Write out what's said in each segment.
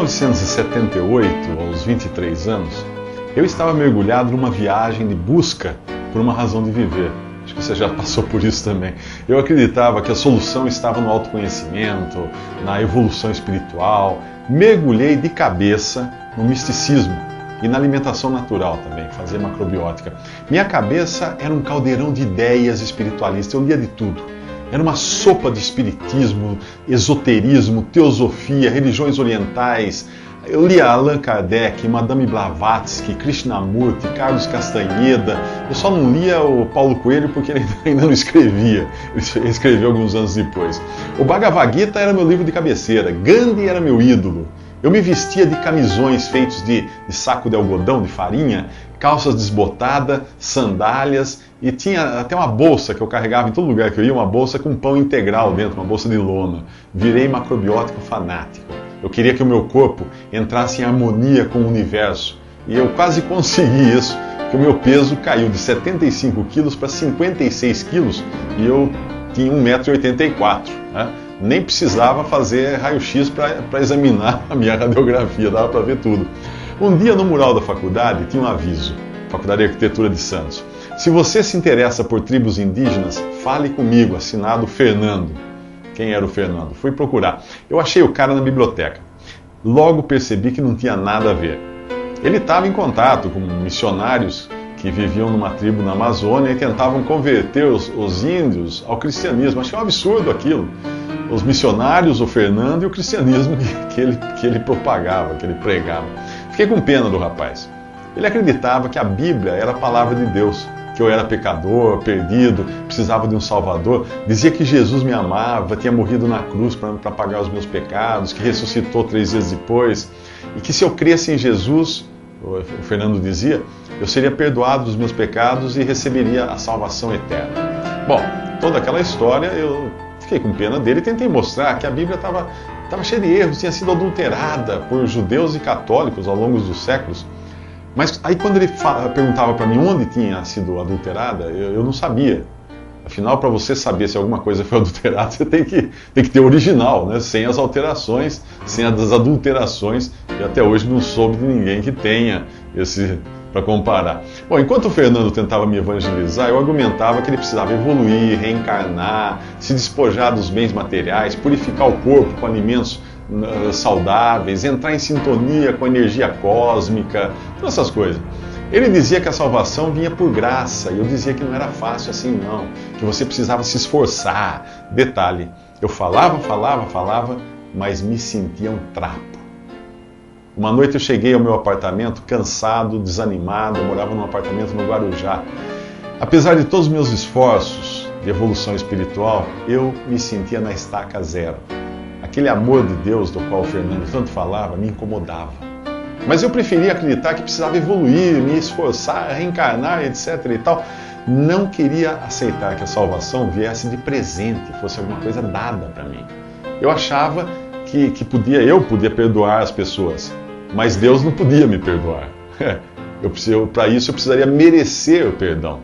1978, aos 23 anos, eu estava mergulhado numa viagem de busca por uma razão de viver. Acho que você já passou por isso também. Eu acreditava que a solução estava no autoconhecimento, na evolução espiritual. Mergulhei de cabeça no misticismo e na alimentação natural também, fazer macrobiótica. Minha cabeça era um caldeirão de ideias espiritualistas, eu lia de tudo. Era uma sopa de espiritismo, esoterismo, teosofia, religiões orientais. Eu lia Allan Kardec, Madame Blavatsky, Krishnamurti, Carlos Castanheda. Eu só não lia o Paulo Coelho porque ele ainda não escrevia. Ele escreveu alguns anos depois. O Bhagavad Gita era meu livro de cabeceira. Gandhi era meu ídolo. Eu me vestia de camisões feitos de saco de algodão, de farinha, calças desbotadas, sandálias e tinha até uma bolsa que eu carregava em todo lugar que eu ia, uma bolsa com pão integral dentro, uma bolsa de lona. Virei macrobiótico fanático. Eu queria que o meu corpo entrasse em harmonia com o universo. E eu quase consegui isso, que o meu peso caiu de 75 quilos para 56 quilos e eu tinha 1,84 m. Né? Nem precisava fazer raio-x para examinar a minha radiografia, dava para ver tudo. Um dia no mural da faculdade tinha um aviso, Faculdade de Arquitetura de Santos. Se você se interessa por tribos indígenas, fale comigo, assinado Fernando. Quem era o Fernando? Fui procurar. Eu achei o cara na biblioteca. Logo percebi que não tinha nada a ver. Ele estava em contato com missionários que viviam numa tribo na Amazônia e tentavam converter os índios ao cristianismo. Achei um absurdo aquilo. Os missionários, o Fernando e o cristianismo que ele propagava, que ele pregava. Fiquei com pena do rapaz. Ele acreditava que a Bíblia era a palavra de Deus, que eu era pecador, perdido, precisava de um Salvador. Dizia que Jesus me amava, tinha morrido na cruz para pagar os meus pecados, que ressuscitou 3 dias depois, e que se eu cresce em Jesus, o Fernando dizia, eu seria perdoado dos meus pecados e receberia a salvação eterna. Bom, toda aquela história eu fiquei com pena dele e tentei mostrar que a Bíblia estava cheia de erros, tinha sido adulterada por judeus e católicos ao longo dos séculos. Mas aí quando ele perguntava para mim onde tinha sido adulterada, eu não sabia. Afinal, para você saber se alguma coisa foi adulterada, você tem que ter o original, né? Sem as alterações, sem as adulterações, e até hoje não soube de ninguém que tenha esse para comparar. Bom, enquanto o Fernando tentava me evangelizar, eu argumentava que ele precisava evoluir, reencarnar, se despojar dos bens materiais, purificar o corpo com alimentos saudáveis, entrar em sintonia com a energia cósmica, todas essas coisas. Ele dizia que a salvação vinha por graça, e eu dizia que não era fácil assim não, que você precisava se esforçar. Detalhe, eu falava, mas me sentia um trapo. Uma noite eu cheguei ao meu apartamento cansado, desanimado, eu morava num apartamento no Guarujá. Apesar de todos os meus esforços de evolução espiritual, eu me sentia na estaca zero. Aquele amor de Deus do qual o Fernando tanto falava me incomodava. Mas eu preferia acreditar que precisava evoluir, me esforçar, reencarnar, etc. e tal. Não queria aceitar que a salvação viesse de presente, fosse alguma coisa dada para mim. Eu achava que eu podia perdoar as pessoas, mas Deus não podia me perdoar. Para isso eu precisaria merecer o perdão.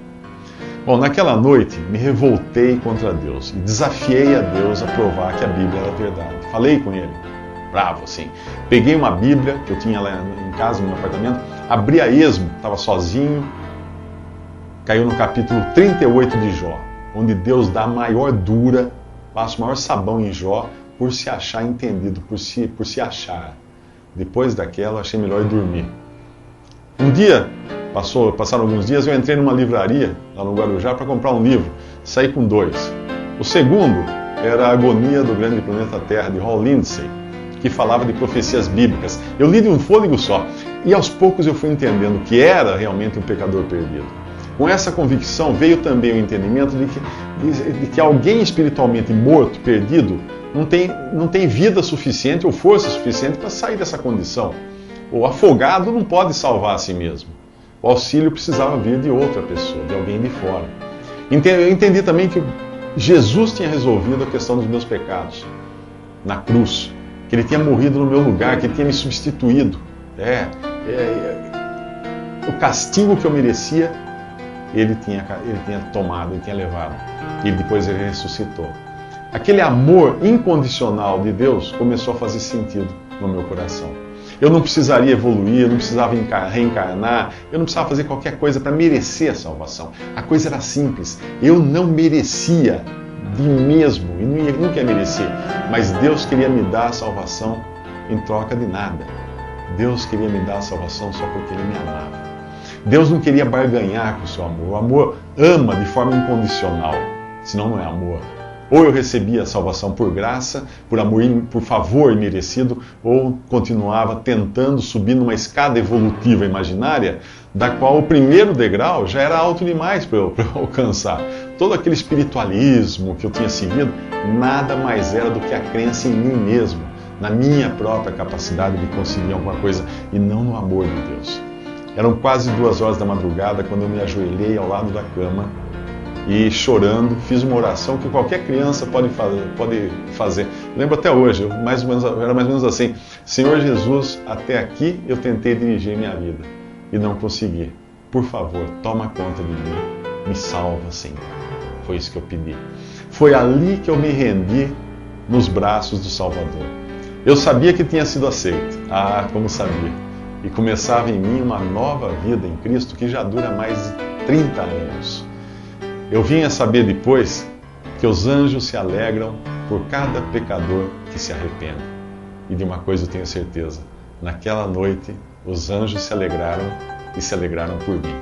Bom, naquela noite me revoltei contra Deus e desafiei a Deus a provar que a Bíblia era verdade. Falei com ele, bravo assim. Peguei uma Bíblia que eu tinha lá em casa, no meu apartamento, abri a esmo, estava sozinho, caiu no capítulo 38 de Jó, onde Deus dá a maior dura, passa o maior sabão em Jó, por se achar entendido, por se achar. Depois daquela, achei melhor ir dormir. Um dia, passaram alguns dias, eu entrei numa livraria, lá no Guarujá, para comprar um livro. Saí com 2. O segundo era A Agonia do Grande Planeta Terra, de Hal Lindsey, que falava de profecias bíblicas. Eu li de um fôlego só, e aos poucos eu fui entendendo que era realmente um pecador perdido. Com essa convicção veio também o entendimento de que alguém espiritualmente morto, perdido, não tem vida suficiente ou força suficiente para sair dessa condição. O afogado não pode salvar a si mesmo. O auxílio precisava vir de outra pessoa, de alguém de fora. Eu entendi também que Jesus tinha resolvido a questão dos meus pecados na cruz, que Ele tinha morrido no meu lugar, que Ele tinha me substituído. O castigo que eu merecia, Ele tinha tomado, Ele tinha levado. E depois Ele ressuscitou. Aquele amor incondicional de Deus começou a fazer sentido no meu coração. Eu não precisaria evoluir, eu não precisava reencarnar, eu não precisava fazer qualquer coisa para merecer a salvação. A coisa era simples. Eu não merecia de mim mesmo, e nunca ia merecer. Mas Deus queria me dar a salvação em troca de nada. Deus queria me dar a salvação só porque Ele me amava. Deus não queria barganhar com o seu amor. O amor ama de forma incondicional, senão não é amor. Ou eu recebia a salvação por graça, por amor, por favor imerecido, ou continuava tentando subir numa escada evolutiva imaginária, da qual o primeiro degrau já era alto demais para eu alcançar. Todo aquele espiritualismo que eu tinha seguido, nada mais era do que a crença em mim mesmo, na minha própria capacidade de conseguir alguma coisa, e não no amor de Deus. Eram quase 2 horas da madrugada quando eu me ajoelhei ao lado da cama, e chorando, fiz uma oração que qualquer criança pode fazer. Lembro até hoje, era mais ou menos assim: Senhor Jesus, até aqui eu tentei dirigir minha vida e não consegui. Por favor, toma conta de mim, me salva, Senhor. Foi isso que eu pedi. Foi ali que eu me rendi nos braços do Salvador. Eu sabia que tinha sido aceito. Ah, como sabia. E começava em mim uma nova vida em Cristo que já dura mais de 30 anos. Eu vim a saber depois que os anjos se alegram por cada pecador que se arrepende. E de uma coisa eu tenho certeza: naquela noite os anjos se alegraram e se alegraram por mim.